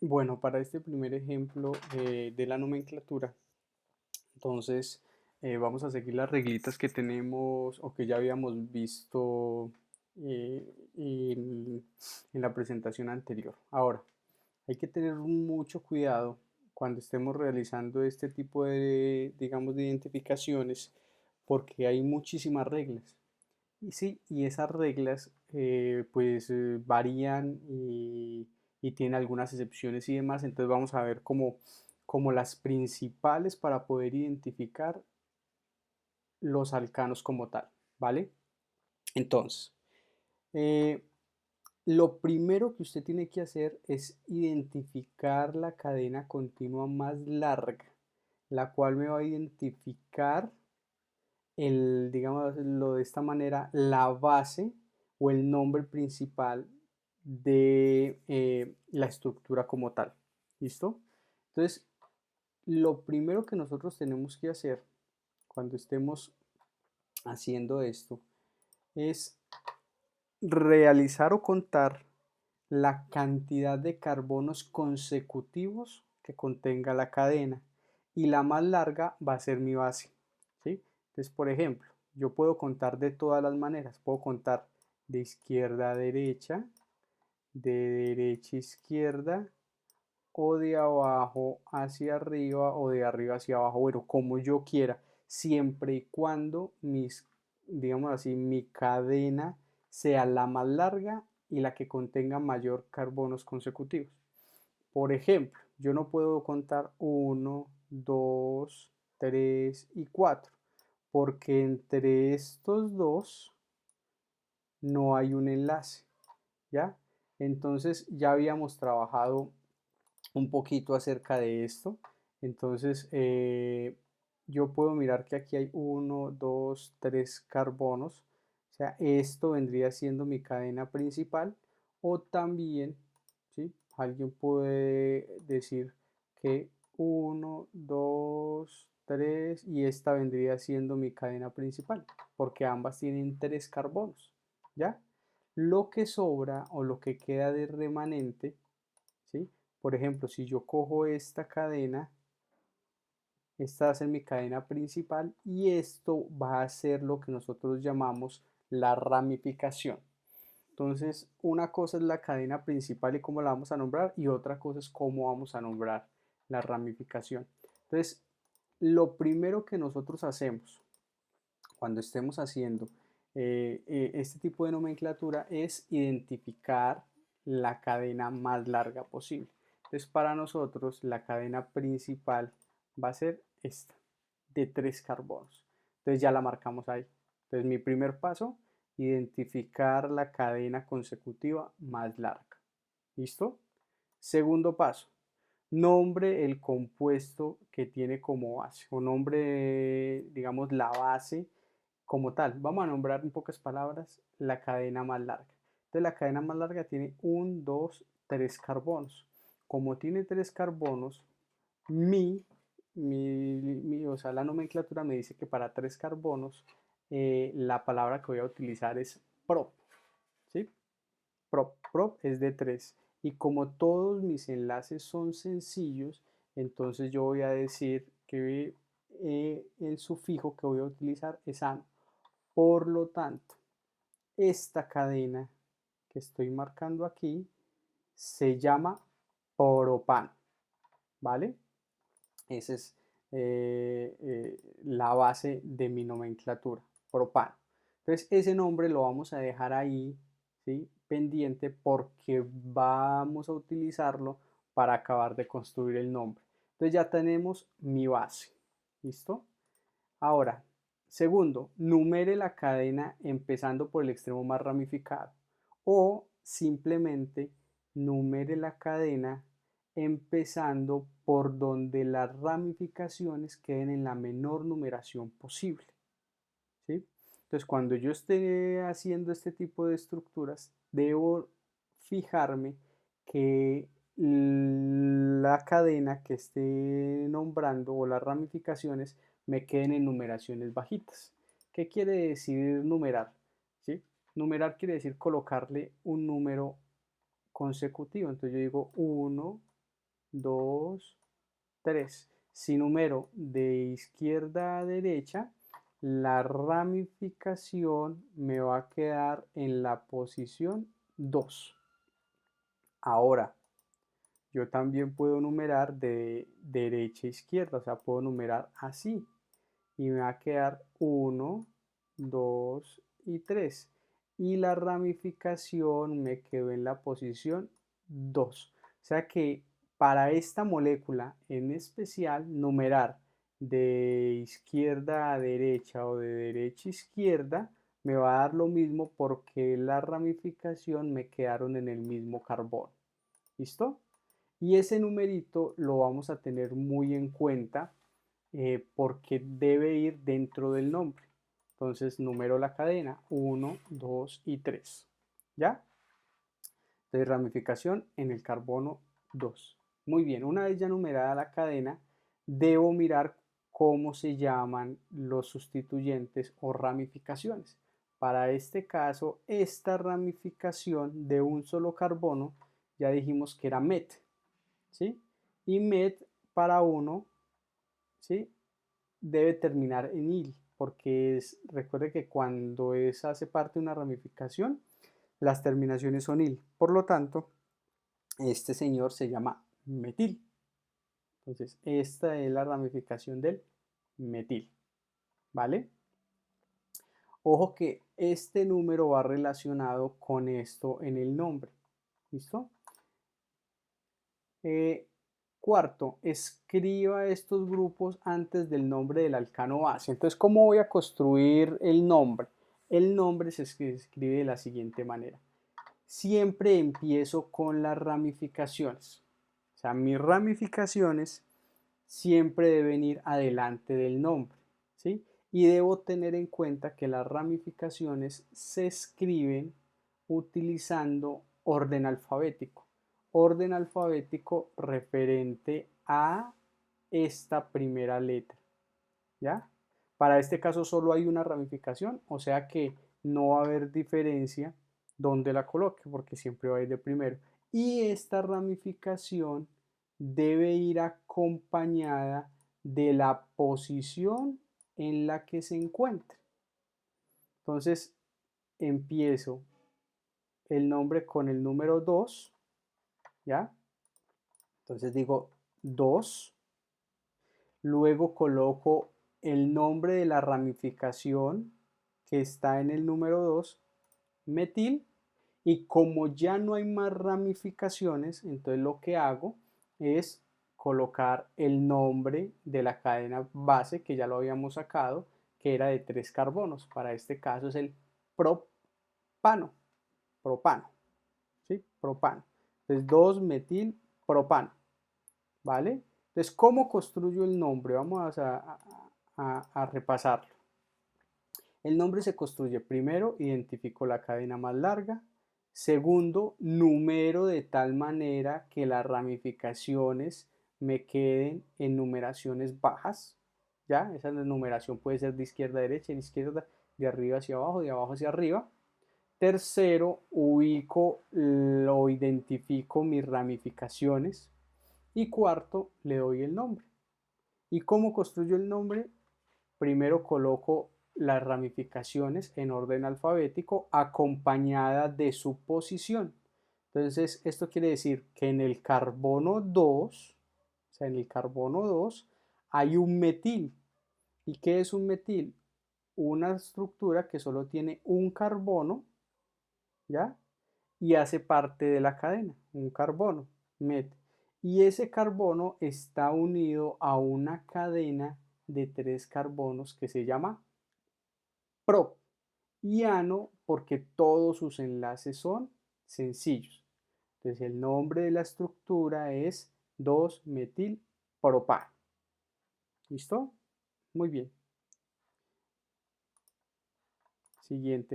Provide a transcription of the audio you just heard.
Bueno, para este primer ejemplo de la nomenclatura, entonces vamos a seguir las reglitas que tenemos o que ya habíamos visto eh, en, en la presentación anterior. Ahora, hay que tener mucho cuidado cuando estemos realizando este tipo de, digamos, de identificaciones, porque hay muchísimas reglas. Y sí, y esas reglas pues varían y tienen algunas excepciones y demás. Entonces vamos a ver como las principales para poder identificar los alcanos como tal, ¿vale? Entonces, eh, lo primero que usted tiene que hacer es identificar la cadena continua más larga, la cual me va a identificar digámoslo de esta manera, la base o el nombre principal de la estructura como tal. ¿Listo? Entonces, lo primero que nosotros tenemos que hacer cuando estemos haciendo esto es realizar o contar la cantidad de carbonos consecutivos que contenga la cadena y la más larga va a ser mi base, ¿sí? Entonces, por ejemplo, yo puedo contar de todas las maneras, puedo contar de izquierda a derecha, de derecha a izquierda o de abajo hacia arriba o de arriba hacia abajo, bueno, como yo quiera, siempre y cuando digamos así, mi cadena sea la más larga y la que contenga mayor carbonos consecutivos. Por ejemplo, yo no puedo contar uno, 2, 3 y 4, porque entre estos dos no hay un enlace, ¿ya? Entonces ya habíamos trabajado un poquito acerca de esto. Entonces, yo puedo mirar que aquí hay uno, 2, 3 carbonos. O sea, esto vendría siendo mi cadena principal. O también, ¿sí? Alguien puede decir que uno, 2, 3 y esta vendría siendo mi cadena principal, porque ambas tienen 3 carbonos, ¿ya? Lo que sobra o lo que queda de remanente, ¿sí? Por ejemplo, si yo cojo esta cadena, esta va a ser mi cadena principal y esto va a ser lo que nosotros llamamos la ramificación. Entonces, una cosa es la cadena principal y cómo la vamos a nombrar y otra cosa es cómo vamos a nombrar la ramificación. Entonces, lo primero que nosotros hacemos cuando estemos haciendo este tipo de nomenclatura es identificar la cadena más larga posible. Entonces, para nosotros la cadena principal va a ser esta, de 3 carbonos. Entonces ya la marcamos ahí. Entonces mi primer paso, identificar la cadena consecutiva más larga. ¿Listo? Segundo paso, nombre el compuesto que tiene como base o nombre, digamos, la base como tal. Vamos a nombrar en pocas palabras la cadena más larga. Entonces la cadena más larga tiene 1, 2, 3 carbonos. Como tiene 3 carbonos, o sea, la nomenclatura me dice que para 3 carbonos la palabra que voy a utilizar es prop. ¿Sí? Prop es de 3. Y como todos mis enlaces son sencillos, entonces yo voy a decir que el sufijo que voy a utilizar es ano. Por lo tanto, esta cadena que estoy marcando aquí se llama propano, ¿vale? Esa es la base de mi nomenclatura, propano. Entonces, ese nombre lo vamos a dejar ahí, ¿sí? Pendiente porque vamos a utilizarlo para acabar de construir el nombre. Entonces ya tenemos mi base, ¿listo? Ahora, segundo, numere la cadena empezando por el extremo más ramificado o simplemente numere la cadena empezando por donde las ramificaciones queden en la menor numeración posible, ¿sí? Entonces, cuando yo esté haciendo este tipo de estructuras, debo fijarme que la cadena que esté nombrando o las ramificaciones me queden en numeraciones bajitas. ¿Qué quiere decir numerar? ¿Sí? Numerar quiere decir colocarle un número consecutivo. Entonces yo digo 1, 2, 3. Si numero de izquierda a derecha, la ramificación me va a quedar en la posición 2. Ahora, yo también puedo numerar de derecha a izquierda, o sea, puedo numerar así. Y me va a quedar 1, 2 y 3. Y la ramificación me quedó en la posición 2. O sea que para esta molécula en especial, numerar de izquierda a derecha o de derecha a izquierda me va a dar lo mismo porque la ramificación me quedaron en el mismo carbono. ¿Listo? Y ese numerito lo vamos a tener muy en cuenta porque debe ir dentro del nombre. Entonces numero la cadena 1, 2 y 3. ¿Ya? Entonces ramificación en el carbono 2. Muy bien, una vez ya numerada la cadena, debo mirar cómo se llaman los sustituyentes o ramificaciones. Para este caso, esta ramificación de un solo carbono, ya dijimos que era met, ¿sí? Y met para uno, ¿sí? Debe terminar en il, porque recuerde que cuando hace parte de una ramificación, las terminaciones son il. Por lo tanto, este señor se llama metil. Entonces, esta es la ramificación del metil. ¿Vale? Ojo que este número va relacionado con esto en el nombre. ¿Listo? Cuarto, escriba estos grupos antes del nombre del alcano base. Entonces, ¿cómo voy a construir el nombre? El nombre se escribe de la siguiente manera. Siempre empiezo con las ramificaciones. O sea, mis ramificaciones siempre deben ir adelante del nombre, ¿sí? Y debo tener en cuenta que las ramificaciones se escriben utilizando orden alfabético. Orden alfabético referente a esta primera letra, ¿ya? Para este caso solo hay una ramificación, o sea que no va a haber diferencia donde la coloque, porque siempre va a ir de primero. Y esta ramificación debe ir acompañada de la posición en la que se encuentre. Entonces, empiezo el nombre con el número 2, ¿ya? Entonces digo 2, luego coloco el nombre de la ramificación que está en el número 2, metil, y como ya no hay más ramificaciones, entonces lo que hago es colocar el nombre de la cadena base que ya lo habíamos sacado, que era de 3 carbonos. Para este caso es el propano, propano, ¿sí? Propano. Entonces 2 metil propano, ¿vale? Entonces, ¿cómo construyo el nombre? Vamos a repasarlo. El nombre se construye primero, identifico la cadena más larga. Segundo, numero de tal manera que las ramificaciones me queden en numeraciones bajas. ¿Ya? Esa numeración puede ser de izquierda a derecha, de izquierda, de arriba hacia abajo, de abajo hacia arriba. Tercero, ubico o identifico mis ramificaciones. Y cuarto, le doy el nombre. ¿Y cómo construyo el nombre? Primero coloco las ramificaciones en orden alfabético acompañada de su posición. Entonces, esto quiere decir que en el carbono 2, o sea, en el carbono 2 hay un metil. ¿Y qué es un metil? Una estructura que solo tiene un carbono, ¿ya? Y hace parte de la cadena, un carbono, met. Y ese carbono está unido a una cadena de 3 carbonos que se llama prop, y ano porque todos sus enlaces son sencillos. Entonces el nombre de la estructura es 2-metilpropano. ¿Listo? Muy bien. Siguiente.